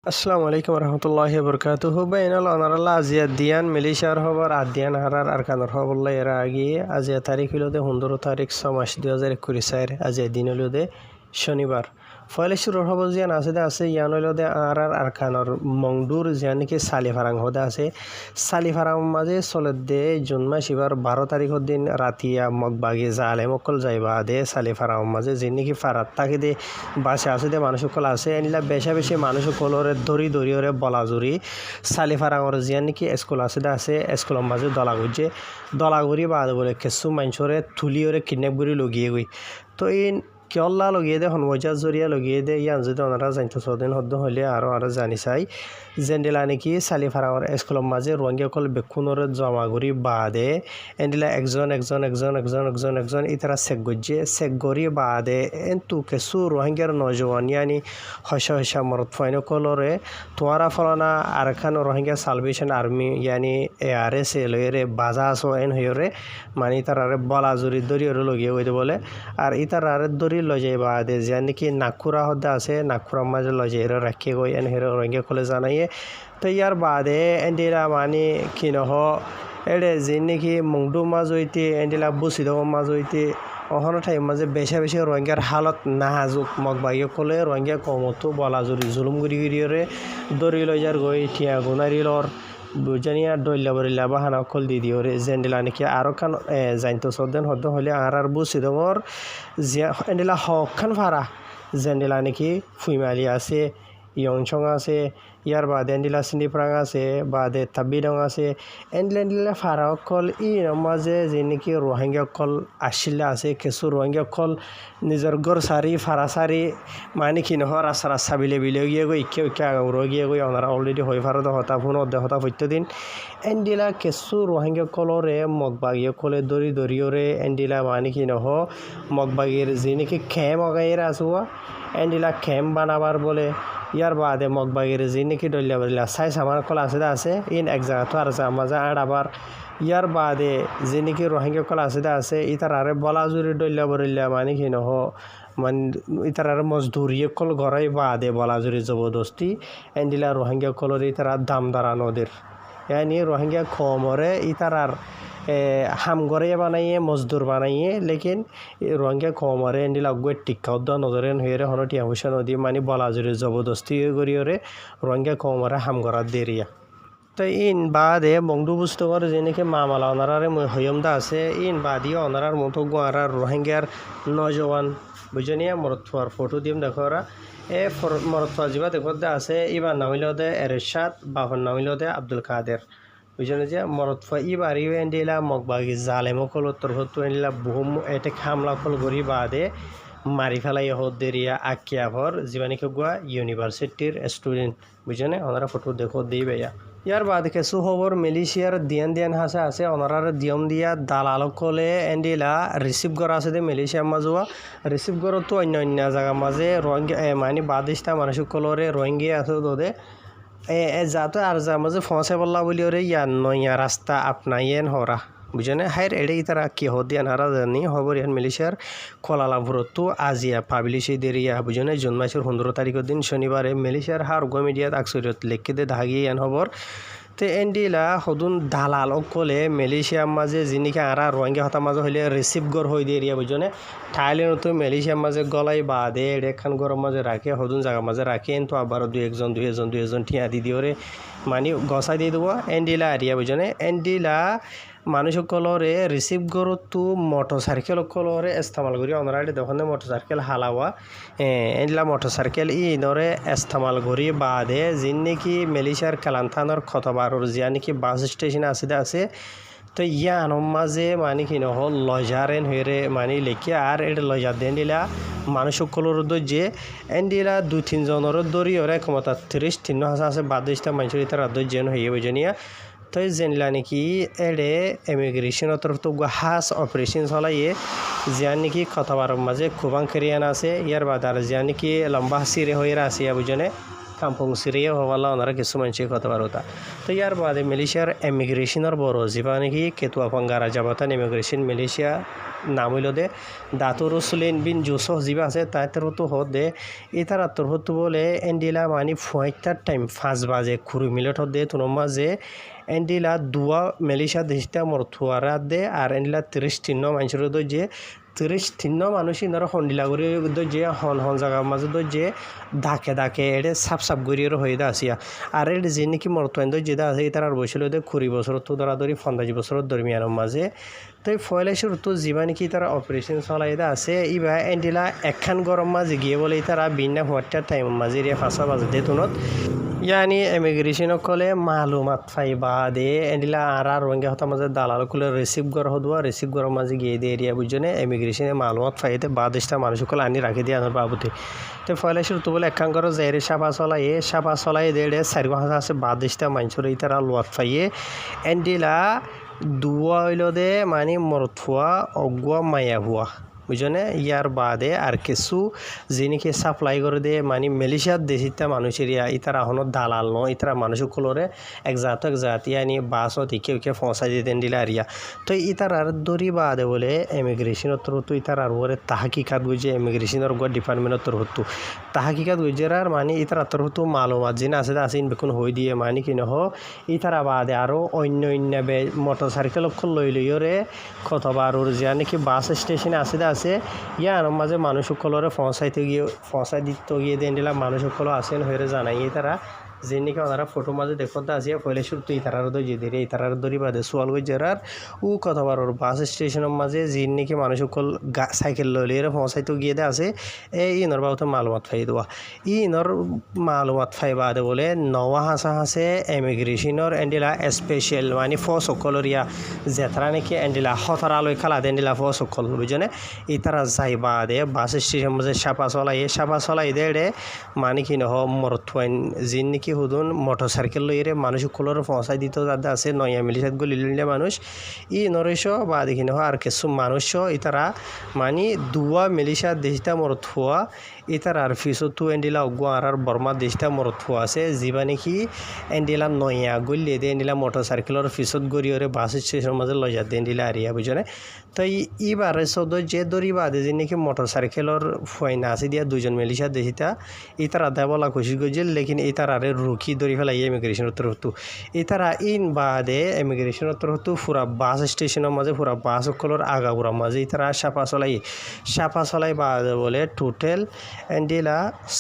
আসসালামু আলাইকুম রহমতুল্লাহি বরকাতুহু বাইনাল অনারাল্লাহ আজিয়া দিয়ান মিলিশার খবর আদিয়ান হারার আরকানোর খবরলাই এরা আগিয়ে আজিয়া তারিখ হইলদে 15 তারিখ 6 মাস 2021 আজিয়া দিন হইলদে শনিবার ফলে শুরুর খবর জিয়ান আছে ইয়ান হইলদে আরকানোর মংডুর জিয়ান নাকি সালিফারাং হদে আছে সালিফারাং মাঝে চলে দে জুন মাস এবার 12 তারিখের দিন রাতিয়া মগবাগি জালে মকল যাইবা দে সালিফারাং মাঝে যে নাকি ফারাত তাকে দে বাসে আছে দে মানুষ সকল আছে এনিলা বেশি মানুষ সকলরে দড়ি ওরে বলাজুরি সালিফারাঙর জিয়ান নাকি স্কুল আছে স্কুলের মাঝে দলাগুড়ি বাদ বলে কিছু মানুষরে তুলি ওরে কিডন্যাপ করে লগিয়ে গই তো এই কিয়ল্লা লगिए दे হনবজার জরিয়া লगिए দে ইয়ান যদি ওনারা জানতো সদিন হদ্দ হইলে আরো জানি চাই জেন্ডিলা নাকি সালিফারাঙর স্কুলের মাঝে রোহিঙ্গা কল বেকুনরে জমাগুড়ি বাদে এন্ডিলা একজন ইতারা চেক গরি বাদে এন্তু কিছু রোহিঙ্গার নজওয়ান ইয়ানি হসা মরত ফাইন কলরে তোয়ারা ফলানা Arakan Rohingya salvation army ইয়ানি ARS লইরে বাজা আসো এন হইরে মানে ইতারারে বলাজুরি দরিয়রে লগিয়ে হইতে বলে আর ইতারারে দরি লজে বাদে যে নাকি নাগপুরা হদ্দে আছে নাগপুরার মাঝে লজে রাখে গই এন হেরে রোহিঙ্গা কলে জানাইয়ে তো ইয়ার বাদে এন্ডিলা মানে কি নহ এডে যে নাকি মংডু মাছ হইতে এন্ডিলা বুসিদ মাছ হইতে অহন ঠাইম মাঝে বেশি রোহিঙ্গার হালত নাহাজুক মগবাগিয়ে কলে রোহিঙ্গা কমতো বলাজুরি জুলুম গুড়িরে দরি লইজার গই ঠিয়া গুনারিলর বুজানিয়া ডইলা বরিলা বাহানা কল দি দিওরে জেন্ডিলা নাকি আরো খান জানতো সদেন হদ্দ হলে আর বুসিদঙর জিয়া এন্ডিলা হকখান ফারা জেন্ডিলা নাকি ফুইমালি আছে ইয়ংচং আছে ইয়ার বাদে এন্ডিলা সিন্দিপ্রাং আছে বাদে তাবিডং আছে এন্ডিলা ফারা কল মাঝে যে নাকি রোহিঙ্গা কল আসিলা আছে কিছু রোহিঙ্গা কল নিজের গর সারি ফারা সারি মানে কি নহ রাস্তা বিলে গিয়ে গই ইকে আগাউর গিয়ে গই ওনারা অলরেডি হয়ে ফারা হতা ফোন হতা প্রত্যেকদিন এন্ডিলা কিছু রোহিঙ্গা কলরে মগবাগিয়ে কলে দরিওরে এন্ডিলা মানে কি নহ মগবাগির যে নাকি খেম অগাইয়ের আসুয়া এন্ডিলা খেম বানাবার বলে ইয়ার বাদে মগবাগির যে নাকি ডলিয়া বলিলা সাইজ আমার কলা আছে ইন এক জায়গা তো আর মাঝে আবার ইয়ার বাদে যে নাকি রোহিঙ্গা কলা আছে ইতার আরে বলাজুরি ডলিয়া বরিলা মানে কি নহ মানে ইতার আরে মজদুরি কল ঘরাই বাদে বলাজুরি জবরদস্তি এন্ডিলা রোহিঙ্গা কলর ইতারা দাম দাঁড়ানোদের ইয়ানি রোহিঙ্গা কমরে ইতারার হামগরে বানাইয়ে মজদুর বানাইয়ে লেকিন রোহিঙ্গা কমরে এন্ডিলা গুয়ে টিক্কা উদ্দ নজরেন হয়ে হন টিয়া পয়সা নদী মানে বলাজুরি জবরদস্তি করিওরে রোহিঙ্গা কমরে হামগরাত দেরিয়া তো ইন বাদে মংডু বুস্তকর যে নাকি মামালা অনারারে হইমদা আছে ইন বাদিও অনারার মতো গোয়ারার রোহিঙ্গার নজওয়ান বুঝনিয়া মরতফার ফটো দিম দেখো ওরা মরতফা জিবা দেখতে আছে এবার নামিলদে এরশাদ বাহন নামিলদে আব্দুল কাদের বুঝলেন যে মরতফা ইবারি এন্ডিলা মগবাগি জালেমকল তরফত এন্ডিলা বহু এতে হামলা কল গরি বাদে মারি ফেলাই হদেরিয়া আকিয়াভর জীবানিকে গোয়া ইউনিভার্সিটির স্টুডেন্ট বুঝলেন ওনারা ফটো দেখো দিই ভাইয়া ইয়ার বাদ কিছু খবর মালয়েশিয়ার দিয়ান হাসা আছে ওনারার দিয়ম দিয়া দালালক কলে এন্ডিলা রিসিভ করা আছে দে মালয়েশিয়ার মাজুয়া রিসিভ করো তো অন্য জায়গা মাঝে রোহিঙ্গা মানে বাদিস্তা মানুষ কলরে রোহিঙ্গা আছে দোদে যাতে আর যা মাঝে ফসে বললা বলি ওরে ইয়া রাস্তা আপনাইয়েন হরা বুঝেনে হাইর এড়ে তারা কি হদিয়ান হারা জানি খবর ইয়ান মালয়েশিয়ার কোয়ালালামপুরতো আজিয়া পাবলিশ দেরিয়া বুঝেনে জুন মাসের 15 তারিখের দিন শনিবারে মালয়েশিয়ার হার মিডিয়াত আকসরিয়ত লেখকে দে ধাগিয়ে ইয়ান খবর তে এন্ডিলা সদুন দালাল অকলে মালয়েশিয়ার মাঝে যিনিকে আরা রোহিঙ্গা হতা মাঝে হইলে রিসিভ গর হয়ে দেরিয়া বুঝনে থাইল্যান্ড তো মালয়েশিয়ার মাঝে গলাই বাদে এখান গরম মাঝে রাখে সদুন জায়গা মাঝে রাখে কিন্তু আবার দুই একজন ঠিয়া দি দিওরে মানে গসাই দিয়ে দেবো এন্ডিলা আরিয়া বুঝনে এন্ডিলা মানুষ কলরে রিসিভ করো তো মোটরসাইকেল কলরে ইস্তেমাল করি ওনারা দোকানে মোটরসাইকেল হালাওয়া এনলা মোটরসাইকেল ইনরে ইস্তেমাল করি বাদে যিন নাকি মালয়েশিয়ার কালান্তানোর খতবারর জিয়া নাকি বাস স্টেশন আছে তো ইয়ান মাঝে মানে কি নহ লজারেন হয়ে মানে লেখি আর এটা লজার দেন দিলা মানুষ কলর যে এন্ডিলা 2-3 জনের দরি ওরা ক্ষমতা 30 আছে বাদিস্তা মানুষের তার যেন হয়ে বুঝনিয়া তো জেনলা নাকি এডে ইমিগ্রেশনের তরফ তো হাস অপারেশন চলাইয়ে জিয়া নাকি খতবার মাঝে খুবাং কেরিয়ান আছে ইয়ার বাদ আর জিয়া নাকি লম্বা সিরে হয়ে আছে বুঝনে কাম্পং সিরিয়া হওয়ালা ওনারা কিছু মানুষের কথা বারোতা তো ইয়ার বাদে মালয়েশিয়ার ইমিগ্রেশনের বড় যিবা নাকি কেতুয়া পাঙ্গারা যাবাতান ইমিগ্রেশন মালয়েশিয়া নাম হইল দে দাতুর রসুলিন বিন জুসহ যিবা আছে তাইতের তো হত দে ইতার আত্মর হতো বলে এন্ডিলা মানে 5 5 বাজে 20 মিনিট হত দে তোর মাঝে এন্ডিলা দুয়া মালয়েশিয়া দেশটা মরথুয়ারা দে আর এন্ডিলা 33 মানুষের যে 33 মানুষ ইনারা হন্ডিলা করে যে হন জায়গার মাঝে যে ডাকে এটা সাপ গড়িয়ে হয়ে আসিয়া আর এটা যে নাকি মরতোয়ান যেটা আছে তার আর বসে 20 বছর তো ধরাধরি 50 বছরের দরমিয়ানের মাঝে তো ফয়লেশ্বর তো যিবা নাকি তারা অপারেশন চলাই আছে ইবা এন্ডিলা একখান গরম মাঝে গিয়ে বলে তারা বিনা হোয়াটার টাইমের মাঝে 5 বাজে দেতুনত ইয়ানি ইমিগ্রেশন কলে মালুমাত ফাইবা দে এন্ডিলা আর রোহিঙ্গা হতা মাঝে দালাল কলে রিসিভ করার মাঝে গিয়ে দিয়ে এরিয়া বুঝজনে ইমিগ্রেশনে মালুমাত ফাইতে বাদেশটা মানুষ কলে আনি রাখি দিয়ে আনার বাবুতে তো ফলে শুরু তো বলে একখান করে যাই সাপা চলাই দেড়ে 4-5 আছে বাদেশটা মানুষের ইতারা লোয়াত ফাইয়ে এন্ডিলা দুয়া হইল দে মানে মরথুয়া অগুয়া মায়া হুয়া বুঝনে ইয়ার বাদে আর কিছু যিনিকে সাপ্লাই করে দে মানে মালয়েশিয়ার দেশিতা মানুষের ইতার আহনত দালাল ন ইতারা মানুষ কলরে এক জাত ইয়ানি বাসত কেউ ফসাই দিতেন দিলে আরিয়া তো ইতার আর দরি বাদে বলে ইমিগ্রেশনের তরফতো ইতার আর ওরে তাহাকিকাত গুজে ইমিগ্রেশনের ডিপার্টমেন্টের তরফতো তাহাকিকাত গুজের আর মানে ইতার তরফতো মালুমাত যিনি আছে বেকুন হয়ে দিয়ে মানে কি নহ ইতারা বাদে আরও অন্য মোটর সাইকেল লইরে কতবার ওর যে নাকি বাস স্টেশনে আছে ইয়ার মাঝে মানুষ সকলরে পৌঁছাই দিতে গিয়ে দেন দিলাম মানুষ সকল আসেন হয়ে জানাই তারা যে নাকি ওনারা ফটো মাঝে দেখতে আসিয়া ফলে শুরু তো ইতারার দই যে ইতারার দড়ি বাদে সোয়াল গেরার ও কতবার ওর বাস স্টেশনের মাঝে যে নাকি মানুষ সকল সাইকেল লইলে পৌঁছাইতে গিয়ে দে আছে ইনর বাবুতে মালুমাত ফাই দেওয়া ইনর মালুমাত ফাই বাদে বলে নওয়া হাসে ইমিগ্রেশনের এন্ডিলা স্পেশাল মানে ফোর্স সকলের ইয়া যেতারা নাকি এন্ডিলা হতারালয় খেলা এন্ডিলা ফোর্স সকল বুঝনে ইতারা যাই বাদে বাস স্টেশনের মাঝে সাপা চলাই দে মানে কি নহ মরথুয়াইন যে নাকি হুদুন মোটর সাইকেল লইরে মানুষ কলর পৌঁছাই দিত যাতে আছে নয়া মিলিশাত গলিলে মানুষ নরেশ বা দেখি নহ আর কিছু মানুষ ইতারা মানে দুয়া মিলিশা দেশটা মরথুয়া ইতার আর ফিসতো এন্ডিলা অগুয়া আর বর্মা দেশটা মরথুয়া আছে যিবা নাকি এন্ডিলা নয়া গলিয়ে দে এন্ডিলা মোটর সাইকেলের ফিসত গড়িয়ে বাস স্টেশনের মাঝে লই যাতে এন্ডিলা আরিয়া বুঝনে তো ইবারে সদ যে দড়ি বাদে যে নাকি মোটর সাইকেলের ফুয়াইনা আছে দিয়া 2জন মিলিশা দেশিতা ইতারা দেবলা খুশি গজিল লেকিন ইতার আরে রুখি দড়ি ফেলাই ইমিগ্রেশনের তরফতো ইতারা ইন বাদে ইমিগ্রেশনের তরফতো পুরা বাস স্টেশনের মাঝে পুরা বাস সকলের আগাগুড়ার মাঝে ইতারা সাপা চলাই বাদে বলে টোটাল এন্ডিলা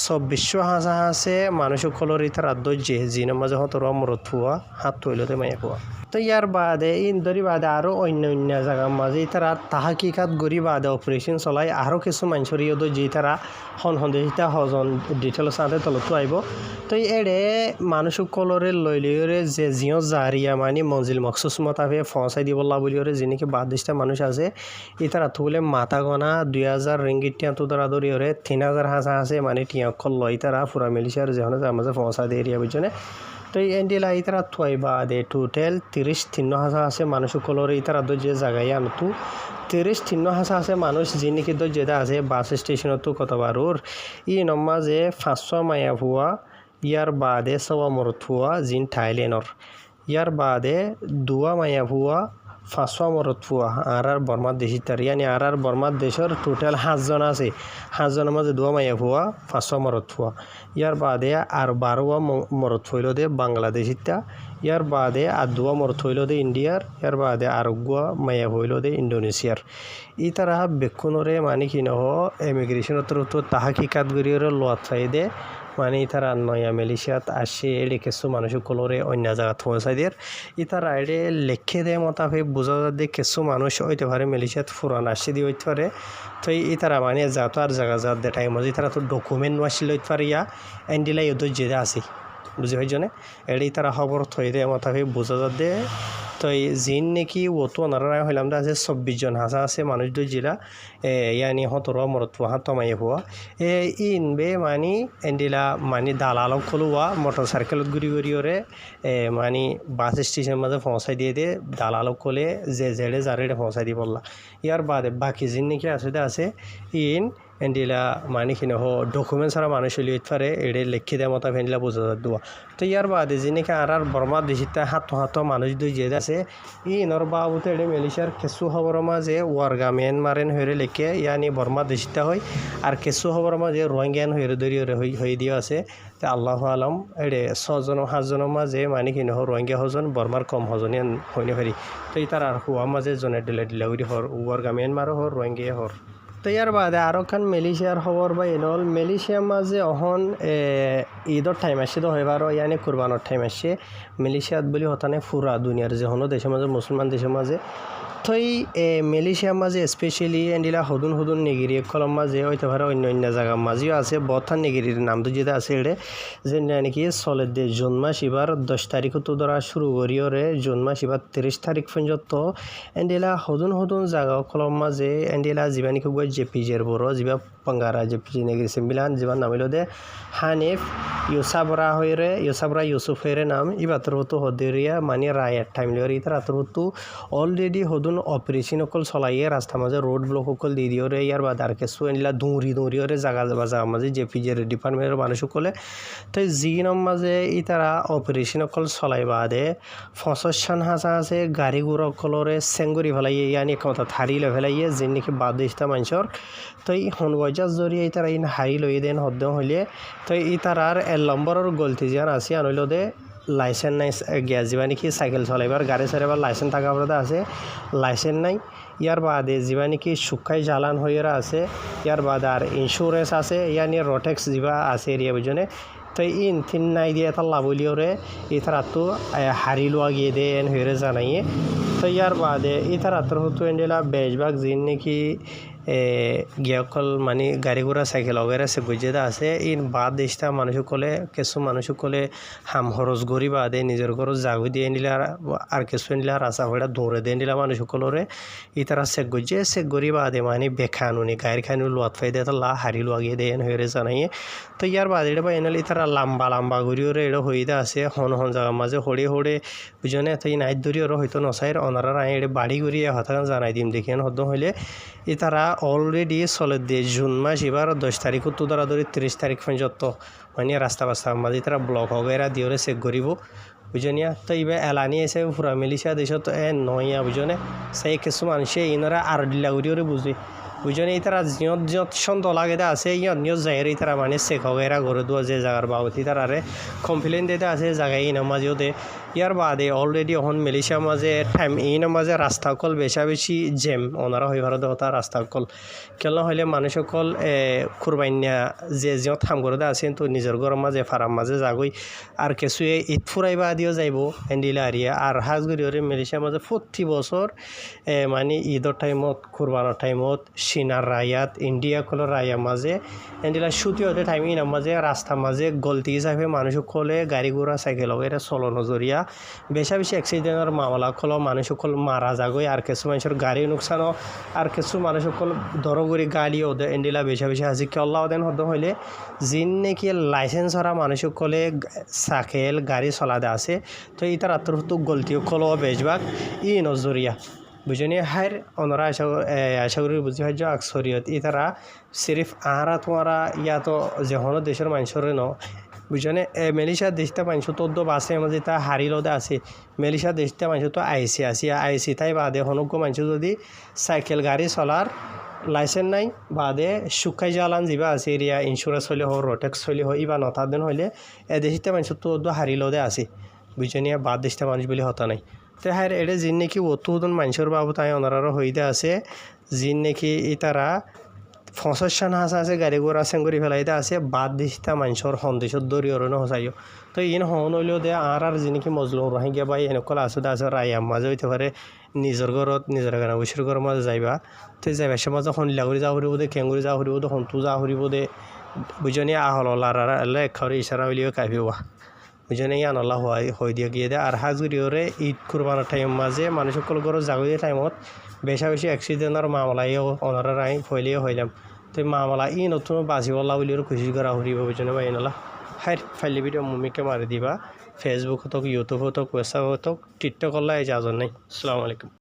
24 আছে মানুষ সকলের ইতারা দর্জে জিনের মাঝে হতর মরথুয়া হাত তৈলতে মাইয়া পোয়া তো ইয়ার বাদে ইন দড়ি বাদে আরও অন্য জায়গার মাঝে তারা তাহাকিকাত গড়ি বাদে অপারেশন চলাই আরও কিছু মানুষের ইয়দ যে তারা সন্দেহিতা হজন ডিটেলস সাথে তলতো আইব তো এড়ে মানুষ কলরে লইলে যে জিও জারিয়া মানে মঞ্জিল মখসুস মতাফে ফসাই দিবল্লা বলিওরে যিনি বাদিশটা মানুষ আছে ইতারা তুলে মাথা গনা 2000 রিঙ্গিট টিয়া তো দরাদরি ওরে 3000 হাসা আছে মানে টিয়া কল লই তারা পুরা মিলিশিয়ার যেখানে আমাদের ফসা দিয়ে এরিয়া বুঝনে তো এন্ডিলা ইতারা থুয়াই বাদে টোটাল 33 আছে মানুষ কলরে ইতারা যে জায়গায় আনতো 33 আছে মানুষ যে নাকি যেটা আছে বাস স্টেশনতো কতবারোর নমাজে 500 মায়া ভুয়া ইয়ার বাদে সবা মরথুয়া জিন থাইল্যান্ডর ইয়ার বাদে দুয়া মায়া ভুয়া 500 মরথুয়া আর বর্মার দেশিতার ইয়ানি আর বর্মার দেশের টোটাল 5জন আছে 5জনের মাঝে দুয়া মায়া ভুয়া 500 মরথুয়া ইয়ার বাদে আর 12 মরথ হইল দে বাংলাদেশিতা ইয়ার বাদে আর দুয়া মরথ হইল দে ইন্ডিয়ার ইয়ার বাদে আর গুয়া মায়া হইল দে ইন্ডোনেশিয়ার ই তারা বেক্ষণরে মানে কি নহ ইমিগ্রেশনের তরফ তাহাকিকাত গড়িয়ে লোয়াত চাই দে মানে তারা নয়া মালয়েশিয়াত আসে এড়ে কিছু মানুষ কলরে অন্য জায়গা পৌঁছাই দিয়ে ইতারা এড়ে লেখে দেয় মোতাবেক বোঝা যায় কিছু মানুষ হইতে পারে মালয়েশিয়াত ফুরান আসে দিয়ে হইতে পারে তো ইতারা মানে যাত আর জায়গা যাত দে টাইম ইতারা তো ডকুমেন্ট আসলে হইতে পারে ইয়া এন্ডিলাই ওদের যেটা আছে বুঝি হয়েছনে এড়ে তারা খবর থই দেয় মোতাবেক বোঝা যাতে তো জিন নাকি ওতো ওনারা হইলাম আছে 24 জন হাসা আছে মানুষ দুই জিলা ইয়ানি হতর মরত হাত মাই হওয়া ইনবে মানে এন্ডিলা মানে দালালক খোলোয়া মোটর সাইকেলত ঘুরি ওরে মানে বাস স্টেশনের মাঝে পৌঁছাই দিয়ে দালালক খোলে যে জেড়ে জারে পৌঁছাই দি বললা ইয়ার বাদে বাকি জিন নাকি আছে ইন এন্ডিলা মানে কি নহ ডকুমেন্ট ছাড়া মানুষ হইলে পারে এড়ে লেখি দেয় মতো ফেন্ডিলা বোঝা দেওয়া তো ইয়ার বাদে যিনিকে আর বর্মা দেশিতে হাত মানুষ দুই যে আছে ইনর বাবুতে এড়ে মালয়েশিয়ার কেসু খবর মাঝে ওয়ারগা মিয়ানমারেন হয়ে লেখে ইয়ানি বর্মা দেশিতে হয় আর কেসু খবর মাঝে রোহিঙ্গান হয়ে দরি হয়ে দিয়ে আছে তে আল্লাহ আলম এড়ে 6 জন 7 জনের মাঝে মানে কি নহ রোহিঙ্গা হজন বর্মার কম হজনী হইনে পারি তো তার আর হুয়া মাঝে জনে ডিলা উড়ি হর ওয়ারগা মিয়ানমারও হর রোহিঙ্গা হর তো ইয়ার বাদে আরও খান মালয়েশিয়ার খবর বা এনল মালয়েশিয়ার মাঝে অহন ঈদর টাইম আসছে তো হইবার ইয়ানি কুরবানোর টাইম আসছে মালয়েশিয়াত বলি হতানে ফুরা দুনিয়ার যে হনো দেশের মাঝে মুসলমান দেশের মাঝে তো এই মালয়েশিয়ার মাঝে স্পেশালি এন্ডিলা হদুন নিগিরি কলম মাঝে হইতে পারে অন্য জায়গার মাঝেও আছে বথান নিগিরির নাম তো যেটা আছে এড়ে যে নাকি চলের দিয়ে জুন মাস এবার 10 তারিখ তো ধরা শুরু করিওরে জুন মাস এবার 30 তারিখ পর্যন্ত এন্ডিলা হদুন জায়গা কলম মাঝে এন্ডিলা যিবা নাকি গৈ জেপিজের বড় যিবা পাঙ্গারা জেপিজি নিগিরি সিম্বিলান যিবা নামিল দে হানিফ ইউসাবরা ইউসুফ হইরে নাম ইবাতর তো হদেরিয়া মানে রায়ের টাইম লিওর ইতার আতর তো অলরেডি হদুন অপারেশন অকল চলাইয়ে রাস্তা মাঝে রোড ব্লক অকল দি দিওরে ইয়ার বাদ আর কিছু এনলা দৌড়িওরে জায়গা মাঝে জেপিজের ডিপার্টমেন্টের মানুষ সকলে তো জিনম মাঝে ইতারা অপারেশন অকল চলাই বাদে ফসসান হাসা আছে গাড়ি গুড়া অকলরে সেঙ্গুরি ফেলাইয়ে ইয়ানি কথা থারিলে ফেলাইয়ে যিন নাকি বাদ দিস্তা মানুষের তো এই হনবজার জরিয়ে ইতারা ইন হারি লই দেন হদ্দ হইলে তো ইতারার 1 নম্বরের গলতি যান আছে আনইল দে লাইসেন্স নাই গিয়া যিবা নাকি সাইকেল চলাইবার গাড়ি চালাইবার লাইসেন্স থাকা অবস্থা আছে লাইসেন্স নাই ইয়ার বাদে যিবা নাকি শুকাই জ্বালান হইরা আছে ইয়ার বাদে আর ইন্স্যুরেন্স আছে ইয়ানি রোটেক্স যিবা আছে এরিয়া বুঝনে তো ইন নাই দিয়ে এটা লাভলিওরে ইতারা তো হারি লোয়া গিয়ে দেন হইরে জানাইয়ে তো ইয়ার বাদে ইতারা তো হতো এন্ডেলা বেশভাগ যিন নাকি গিয়াকল মানে গাড়ি ঘোড়া সাইকেল वगैरह से গুজেদা আছে ইন বাদ দেশটা মানুষ সকলে কিছু মানুষ সকলে হাম খরচ গরি বাদে নিজের খরচ জাগু দিয়ে নিলে আর কিছু নিলে রাস্তা ভাড়া দৌড়ে দিয়ে নিলে মানুষ সকলরে ইতারা সে গুজে সে গরি বাদে মানে বেখানুনি গাড়ি খানু লোয়াত ফাইদে তো লা হারি লোয়াগিয়ে দেন হয়ে জানাইয়ে তো ইয়ার বাদে এটা বাইনাল ইতারা লম্বা গরিওরে এটা হইদা আছে হন জায়গা মাঝে হড়ে বুঝনে তো নাইট দরিওর হয়তো নসাইর অনারা আই এটা বাড়ি গড়িয়ে হঠাৎ জানাই দিম দেখেন হদ্দ হইলে ইতারা অলরেডি চলে দিয়ে জুন মাস এবার 10 তারিখ তো ধরা ধরি 30 তারিখ পর্যন্ত মানে রাস্তা মাঝে তারা ব্লক वगैरह দিওরে চেক করিব বুঝনিয়া তো এবার এলানি এসে পুরা মালয়েশিয়া দেশত নয়া বুঝনে সেই কিছু মানুষে ইনারা আর ডিলা করিওরে বুঝনে তারা জিয়ত সন্ত লাগে আছে নিয়ত যাইরে তারা মানে চেক वगैरह করে দেওয়া যে জায়গার বাবতি তারারে কমপ্লেন দিতে আছে জায়গায় ইন মাঝেও দে ইয়ার বাদে অলরেডি এখন মালয়েশিয়া মাঝে টাইম ইন মাঝে রাস্তা কল বেশি জেম ওনারা হয়ে ভারত হতা রাস্তা কল কেন হইলে মানুষ সকল কুরবাইনা যে জিয়ত থাম করে আছে তো নিজের ঘরের মাঝে ফার্ম মাঝে যাগই আর কিছু ঈদ ফুরাইবা দিও যাইব এন্ডিলা আরিয়া আর হাজগুড়িওরে মালয়েশিয়া মাঝে প্রতি বছর মানে ঈদর টাইমত কুরবানোর টাইমত সিনার রায়াত ইন্ডিয়া কলর রায়া মাঝে এন্ডিলা ছুটি হতে টাইম ইন মাঝে রাস্তা মাঝে গলতি হিসাবে মানুষ সকলে গাড়ি ঘোড়া সাইকেল वगैरह চলনো জরিয়া বেশি অ্যাক্সিডেন্টের মামলা কল মানুষ সকল মারা যাগই আর কিছু মানুষের গাড়ি নুকসানও আর কিছু মানুষ সকল দরগরি গাড়ি ওদে এন্ডিলা বেশি হাজি কেল্লা ওদেন হদ হইলে যিন নাকি লাইসেন্স হরা মানুষ সকলে সাইকেল গাড়ি চলাদে আছে তো ইতার আত্মহত্যা গলতি কল বেশভাগ ই নজরিয়া বুঝনি হার ওনারা আশা করি বুঝি হাজ আকসরিয়ত ইতারা সিরিফ আহারা তোমারা ইয়া তো যে হনো দেশের মানুষের ন বুঝনে মালয়েশিয়া দেশটা মানুষ তো বাসে মাঝে তা হারিলদে আছে মালয়েশিয়া দেশটা মানুষ তো আইসি তাই বাদে হনুক মানুষ যদি সাইকেল গাড়ি চলার লাইসেন্স নাই বাদে শুকাই জ্বালান যা আছে এরিয়া ইন্স্যুরেন্স হলে হোক রোটেক্স হলে হয় ইবা নতার দিন হইলে দেশটা মানুষ তো হারিলদে আছে বুঝনিয়া বাদ দেশটা মানুষ বলে হতা নাই তো হ্যাঁ এটা যিন নাকি অতুদন মানুষের বাবু তাই ওনারারও হইতে আছে যিন নাকি ইতারা ফসসান হাসা আছে গাড়ি ঘোড়া সেঙ্গুরি ফেলাইতে আছে বাদ দিস্তা মানুষের সন্দেশত দরিয়রণ হসাইও তো ইন হন হইলেও দে আর যিনিকি মজলুম রোহিঙ্গা বা এনেকল আছে রায়াম মাঝে হইতে পারে নিজের ঘরত নিজের গানা বসির ঘরের মাঝে যাইবা তো যাইবা সে মাঝে হনলাগুড়ি যা হরিব দে কেঙ্গুরি যা হরিব দে হন্তু যা হরিব দে বুঝনি আহল এখারে ইশারা হইলেও কাইফিবা বুঝনে ইয়ান আল্লাহ হয়ে দিয়ে গিয়ে দেয় আর হাজগুড়িওরে ঈদ কুরবানোর টাইম মাঝে মানুষ সকল ঘর জাগুয়ে টাইমত বেশি অ্যাক্সিডেন্টের মামলাইও ওনারা রাই ফইলেও হইলাম তো মামলা ই নতুন বাঁচিবলা বলিও খুশি করা হরিব বুঝনে বা ইনলা হাই ফাইলি ভিডিও মুমিকে মারি দিবা ফেসবুক হতক ইউটিউব হতক হোয়াটসঅ্যাপ হতক টিকটক করলে এই যাজন নাই আসসালামু আলাইকুম